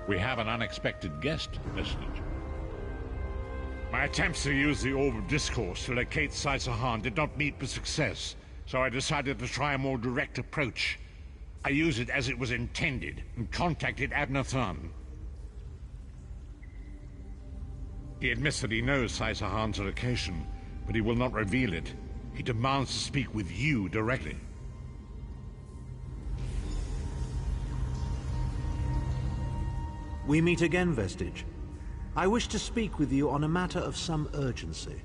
We have an unexpected guest, messenger. My attempts to use the Orb of Discourse to locate Saisahan did not meet with success, so I decided to try a more direct approach. I used it as it was intended, and contacted Abnathan. He admits that he knows Saisahan's location, but he will not reveal it. He demands to speak with you directly. We meet again, Vestige. I wish to speak with you on a matter of some urgency.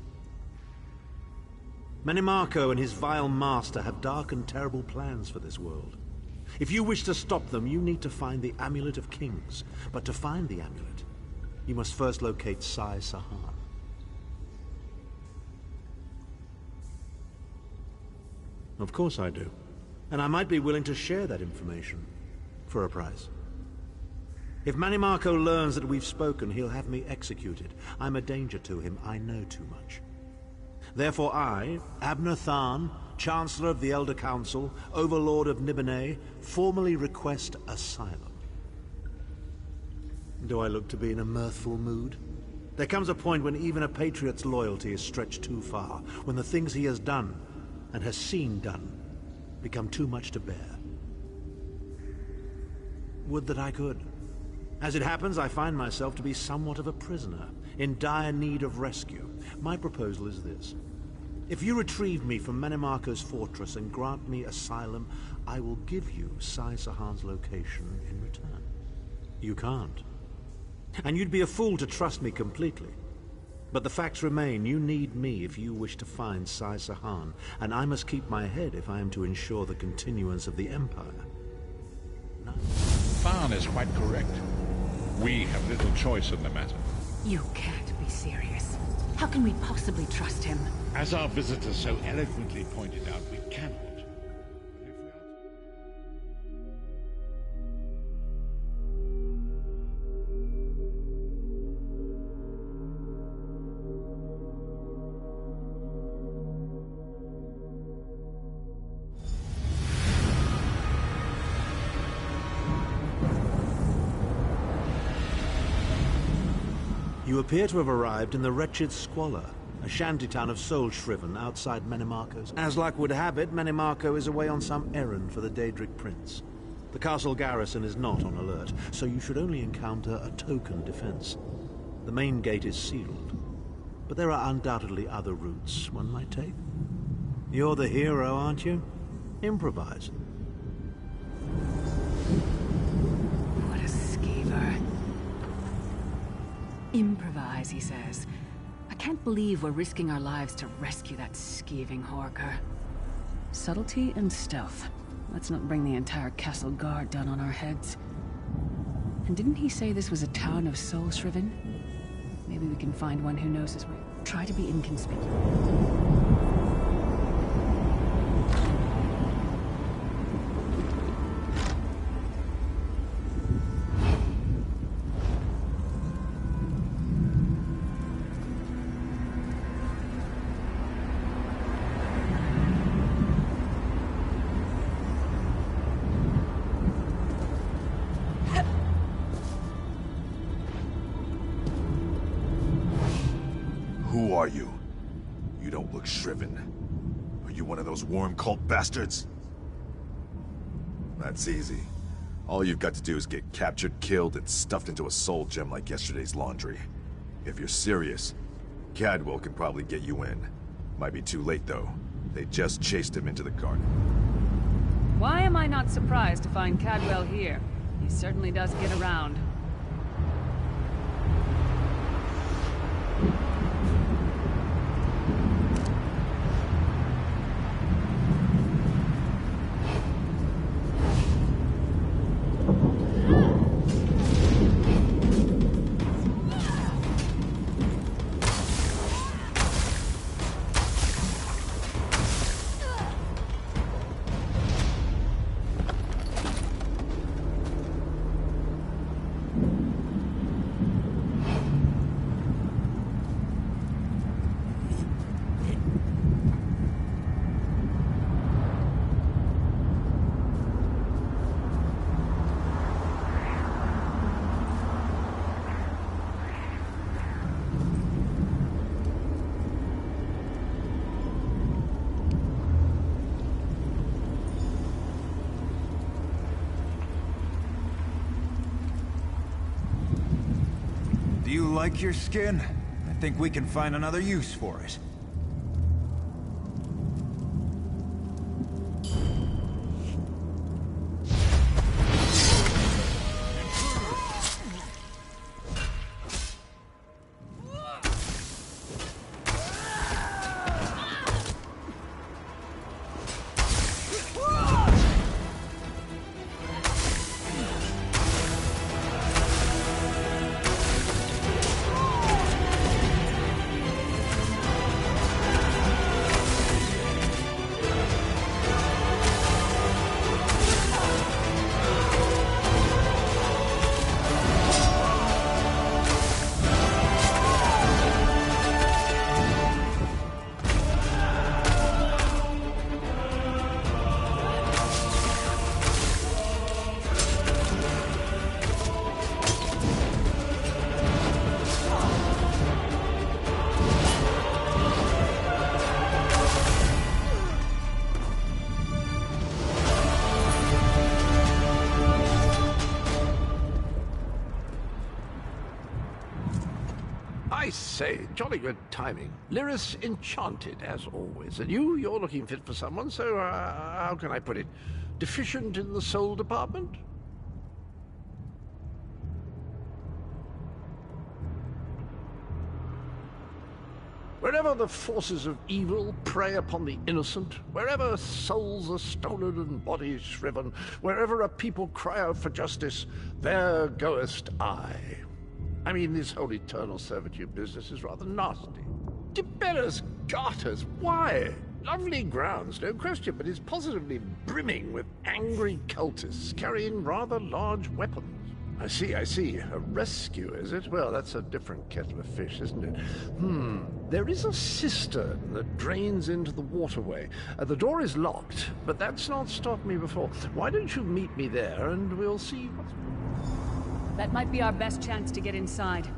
Menimarco and his vile master have dark and terrible plans for this world. If you wish to stop them, you need to find the Amulet of Kings. But to find the amulet, you must first locate Saisahan. Of course I do. And I might be willing to share that information for a price. If Menimarco learns that we've spoken, he'll have me executed. I'm a danger to him. I know too much. Therefore I, Abnathan, Chancellor of the Elder Council, Overlord of Nibene, formally request asylum. Do I look to be in a mirthful mood? There comes a point when even a patriot's loyalty is stretched too far, when the things he has done, and has seen done, become too much to bear. Would that I could. As it happens, I find myself to be somewhat of a prisoner, in dire need of rescue. My proposal is this. If you retrieve me from Menimarco's fortress and grant me asylum, I will give you Saisahan's location in return. You can't. And you'd be a fool to trust me completely. But the facts remain, you need me if you wish to find Saisahan, and I must keep my head if I am to ensure the continuance of the Empire. No. Farn is quite correct. We have little choice in the matter. You can't be serious. How can we possibly trust him? As our visitor so eloquently pointed out, we cannot. You appear to have arrived in the wretched Squalor, a shantytown of soul-shriven outside Menimarco's. As luck would have it, Menimarco is away on some errand for the Daedric Prince. The castle garrison is not on alert, so you should only encounter a token defense. The main gate is sealed, but there are undoubtedly other routes one might take. You're the hero, aren't you? Improvise. What a skeever. Improvise, he says. I can't believe we're risking our lives to rescue that skeeving Horker. Subtlety and stealth. Let's not bring the entire castle guard down on our heads. And didn't he say this was a town of soul-shriven? Maybe we can find one who knows his way. Try to be inconspicuous. Who are you? You don't look shriven. Are you one of those worm cult bastards? That's easy. All you've got to do is get captured, killed, and stuffed into a soul gem like yesterday's laundry. If you're serious, Cadwell can probably get you in. Might be too late, though. They just chased him into the garden. Why am I not surprised to find Cadwell here? He certainly does get around. you like your skin? I think we can find another use for it. I say, jolly good timing. Lyris enchanted, as always. And you're looking fit for someone, so, how can I put it? Deficient in the soul department? Wherever the forces of evil prey upon the innocent, wherever souls are stolen and bodies shriven, wherever a people cry out for justice, there goest I. I mean, this whole eternal servitude business is rather nasty. Tiberius Garters, why? Lovely grounds, no question, but it's positively brimming with angry cultists carrying rather large weapons. I see. A rescue, is it? Well, that's a different kettle of fish, isn't it? There is a cistern that drains into the waterway. The door is locked, but that's not stopped me before. Why don't you meet me there, and we'll see what's... That might be our best chance to get inside.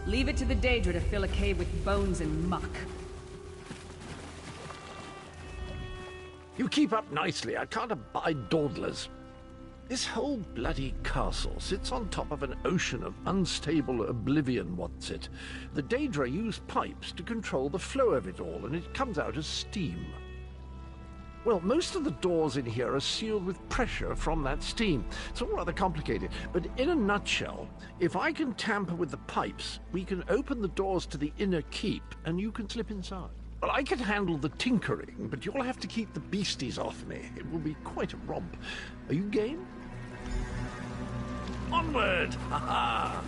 Leave it to the Daedra to fill a cave with bones and muck. You keep up nicely. I can't abide dawdlers. This whole bloody castle sits on top of an ocean of unstable oblivion, what's it? The Daedra use pipes to control the flow of it all, and it comes out as steam. Well, most of the doors in here are sealed with pressure from that steam. It's all rather complicated, but in a nutshell, if I can tamper with the pipes, we can open the doors to the inner keep, and you can slip inside. Well, I can handle the tinkering, but you'll have to keep the beasties off me. It will be quite a romp. Are you game? Onward! Ha-ha!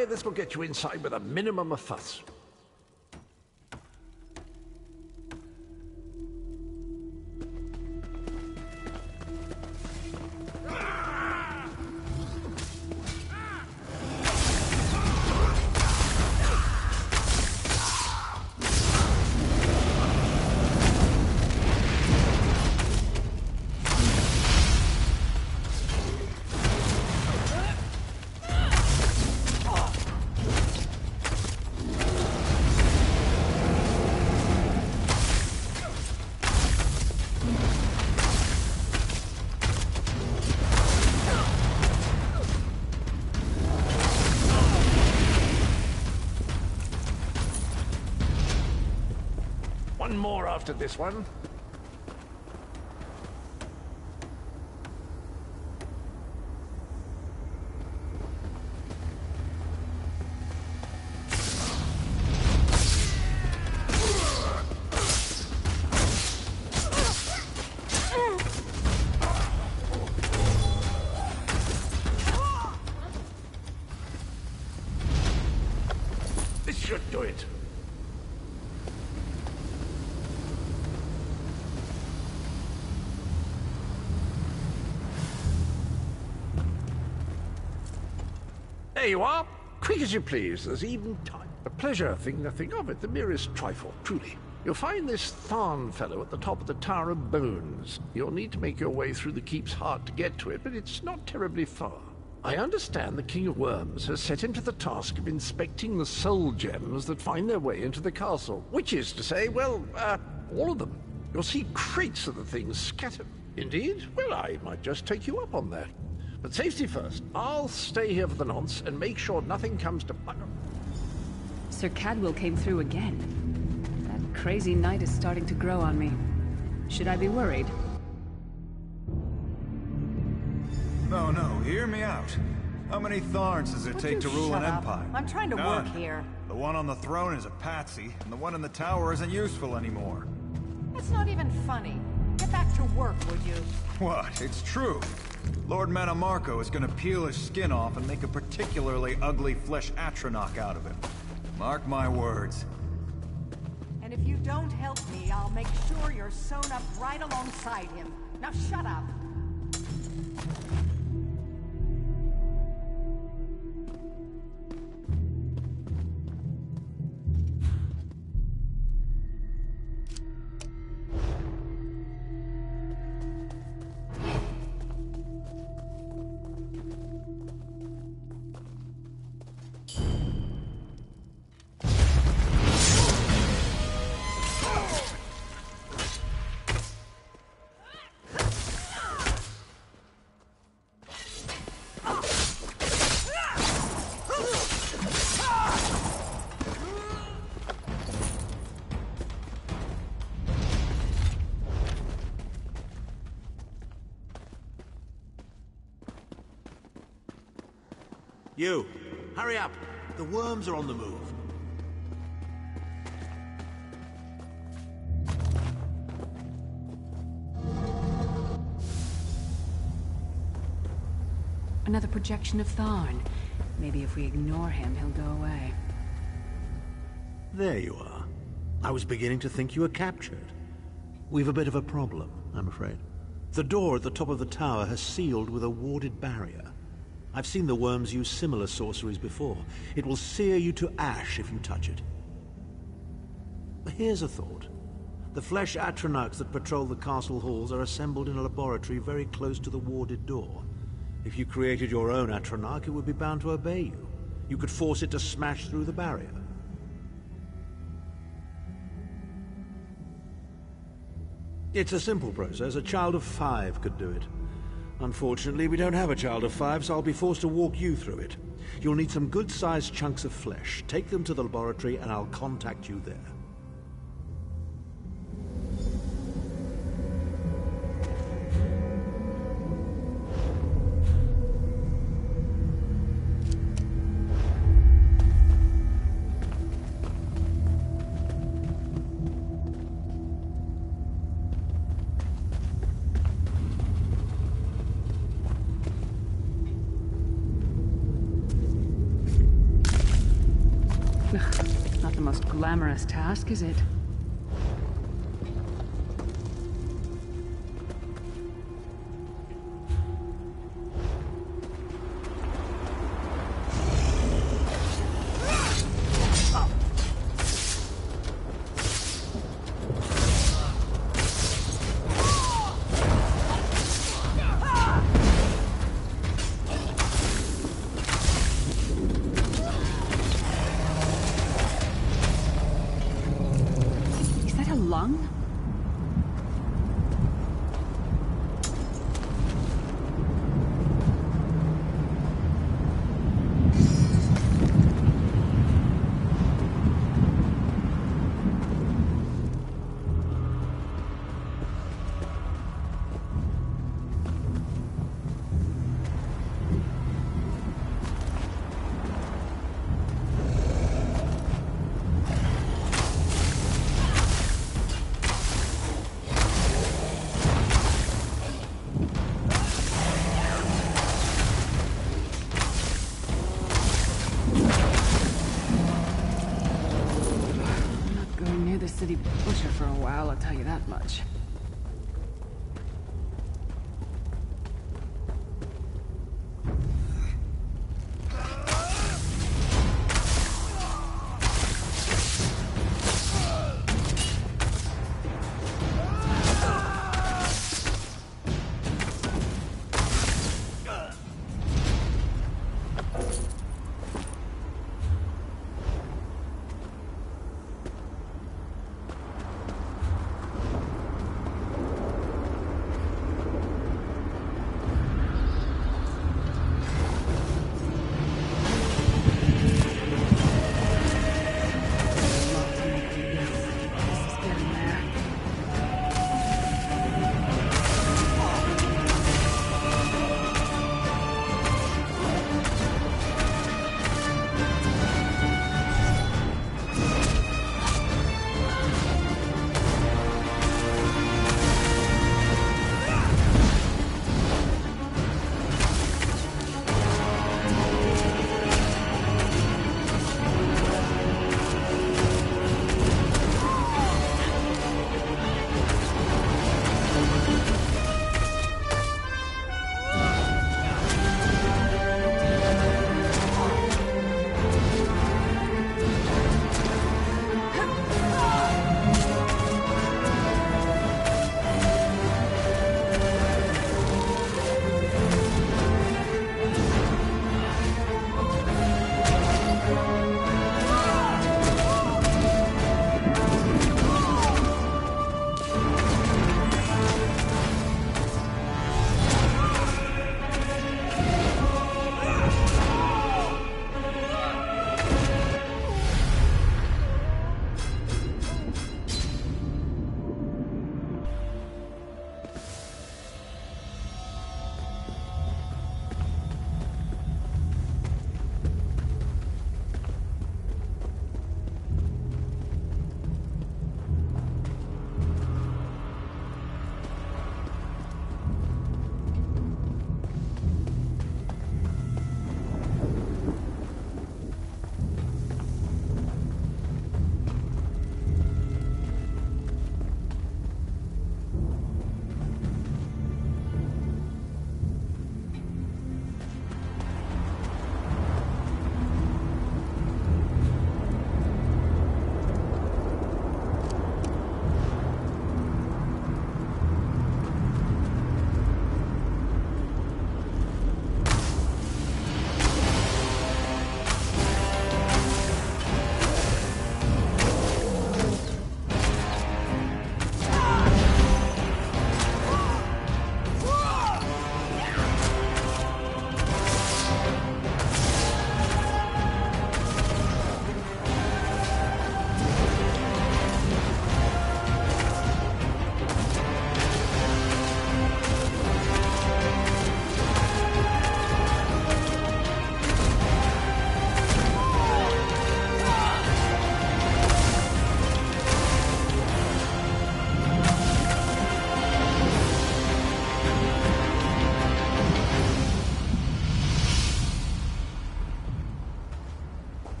worry, this will get you inside with a minimum of fuss. One more after this one. This should do it. There you are. Quick as you please. There's even time. A pleasure, think nothing of it. The merest trifle, truly. You'll find this Tharn fellow at the top of the Tower of Bones. You'll need to make your way through the keep's heart to get to it, but it's not terribly far. I understand the King of Worms has set him to the task of inspecting the soul gems that find their way into the castle. Which is to say, well, all of them. You'll see crates of the things scattered. Indeed? Well, I might just take you up on that. But safety first. I'll stay here for the nonce and make sure nothing comes to... Sir Cadwell came through again. That crazy night is starting to grow on me. Should I be worried? No, hear me out. How many Tharns does it take to rule an empire? I'm trying to None. work here. The one on the throne is a patsy, and the one in the tower isn't useful anymore. It's not even funny. Get back to work, would you? What? It's true. Lord Manamarco is gonna peel his skin off and make a particularly ugly flesh atronach out of him. Mark my words. And if you don't help me, I'll make sure you're sewn up right alongside him. Now shut up. You, hurry up. The worms are on the move. Another projection of Tharn. Maybe if we ignore him, he'll go away. There you are. I was beginning to think you were captured. We've a bit of a problem, I'm afraid. The door at the top of the tower has sealed with a warded barrier. I've seen the worms use similar sorceries before. It will sear you to ash if you touch it. Here's a thought. The flesh atronachs that patrol the castle halls are assembled in a laboratory very close to the warded door. If you created your own atronach, it would be bound to obey you. You could force it to smash through the barrier. It's a simple process. A child of 5 could do it. Unfortunately, we don't have a child of 5, so I'll be forced to walk you through it. You'll need some good-sized chunks of flesh. Take them to the laboratory and I'll contact you there. Not the most glamorous task, is it? Lung? City butcher for a while, I'll tell you that much.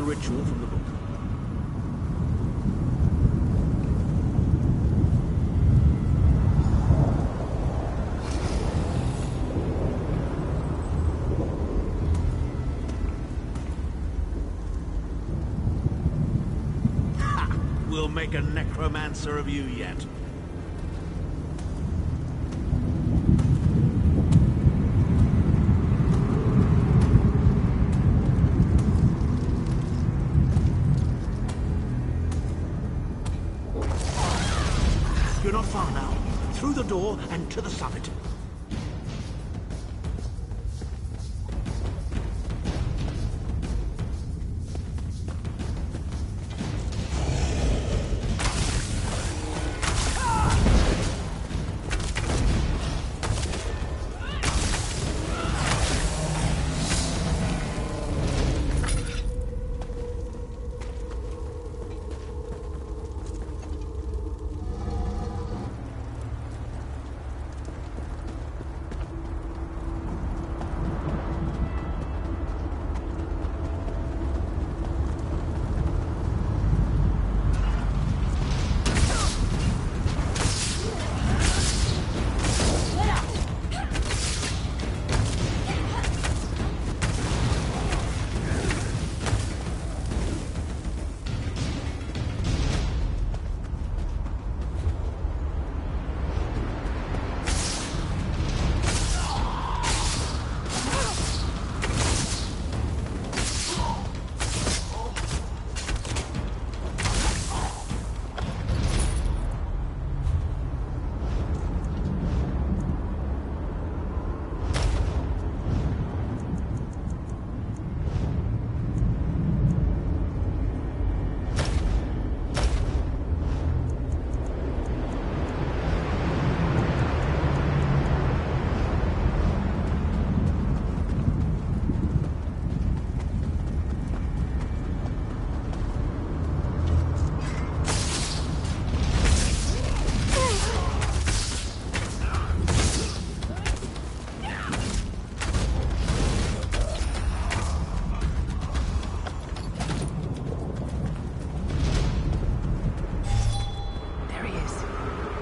ritual from the book. Ha! We'll make a necromancer of you yet. You're not far now. Through the door and to the summit.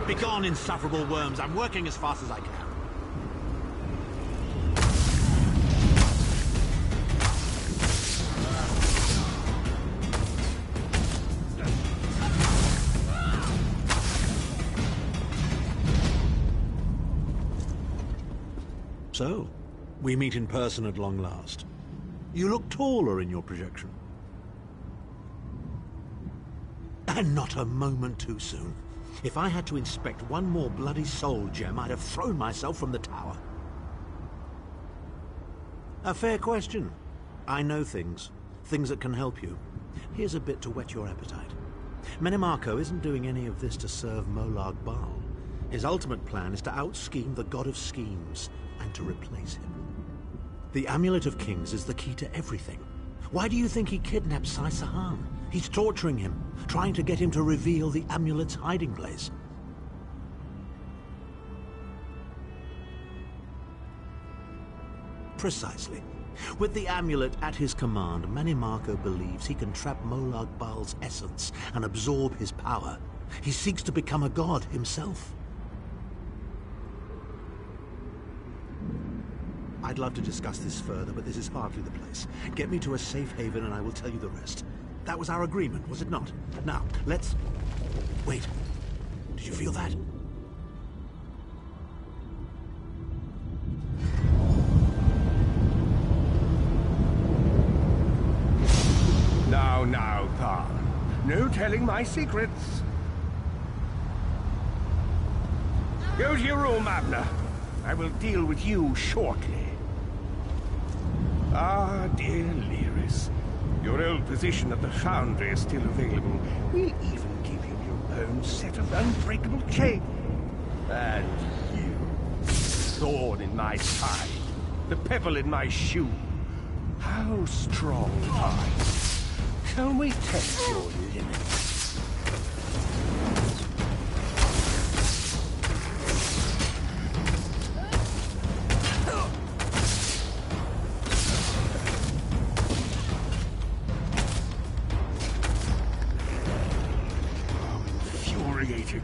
Begone, insufferable worms. I'm working as fast as I can. So, we meet in person at long last. You look taller in your projection. And not a moment too soon. If I had to inspect one more bloody soul gem, I'd have thrown myself from the tower. A fair question. I know things that can help you. Here's a bit to whet your appetite. Menimarco isn't doing any of this to serve Molag Bal. His ultimate plan is to out-scheme the god of schemes and to replace him. The Amulet of Kings is the key to everything. Why do you think he kidnapped Sai Sahan? He's torturing him, trying to get him to reveal the amulet's hiding place. Precisely. With the amulet at his command, Menimarco believes he can trap Molag Bal's essence and absorb his power. He seeks to become a god himself. I'd love to discuss this further, but this is hardly the place. Get me to a safe haven and I will tell you the rest. That was our agreement, was it not? Now, let's... Wait. Did you feel that? Now, Tharn. No telling my secrets. Go to your room, Abner. I will deal with you shortly. Ah, dear Lyris. Your old position at the Foundry is still available. We'll even give you your own set of unbreakable chains. And you, thorn in my side, the pebble in my shoe. How strong are you? Shall we test your limits? infuriating.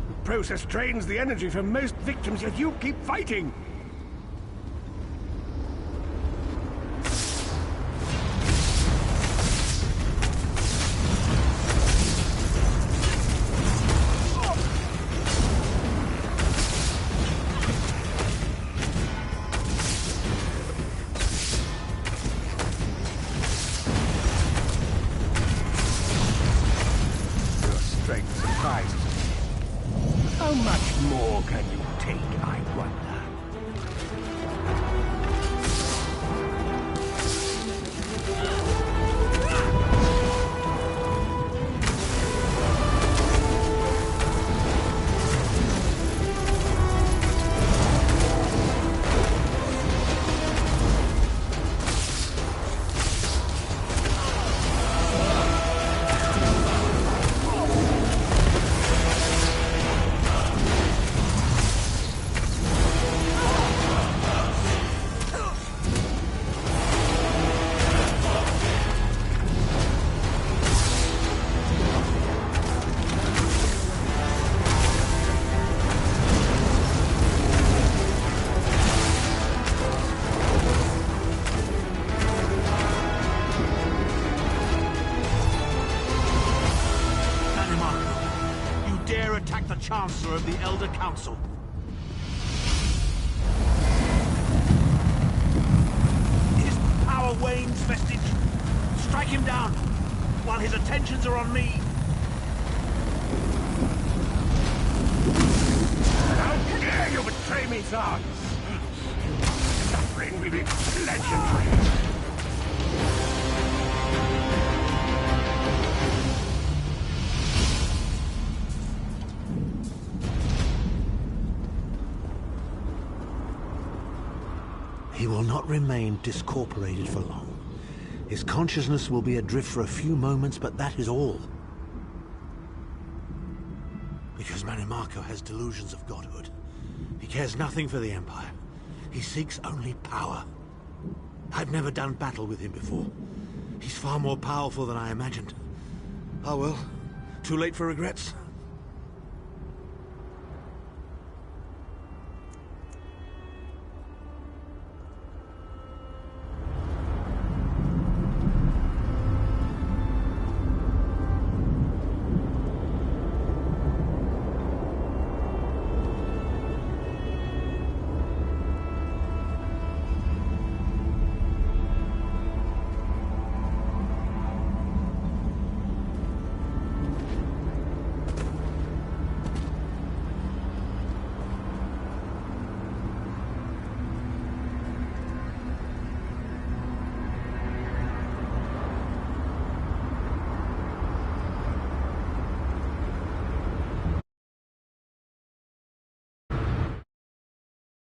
The process drains the energy from most victims, yet you keep fighting. How much more can you take, I wonder? Chancellor of the Elder Council. His power wanes, Vestige. Strike him down, while his attentions are on me. How dare you betray me, Zard? Suffering will be legendary. He will not remain discorporated for long. His consciousness will be adrift for a few moments, but that is all. Because Manimarco has delusions of godhood. He cares nothing for the Empire. He seeks only power. I've never done battle with him before. He's far more powerful than I imagined. Oh well, too late for regrets.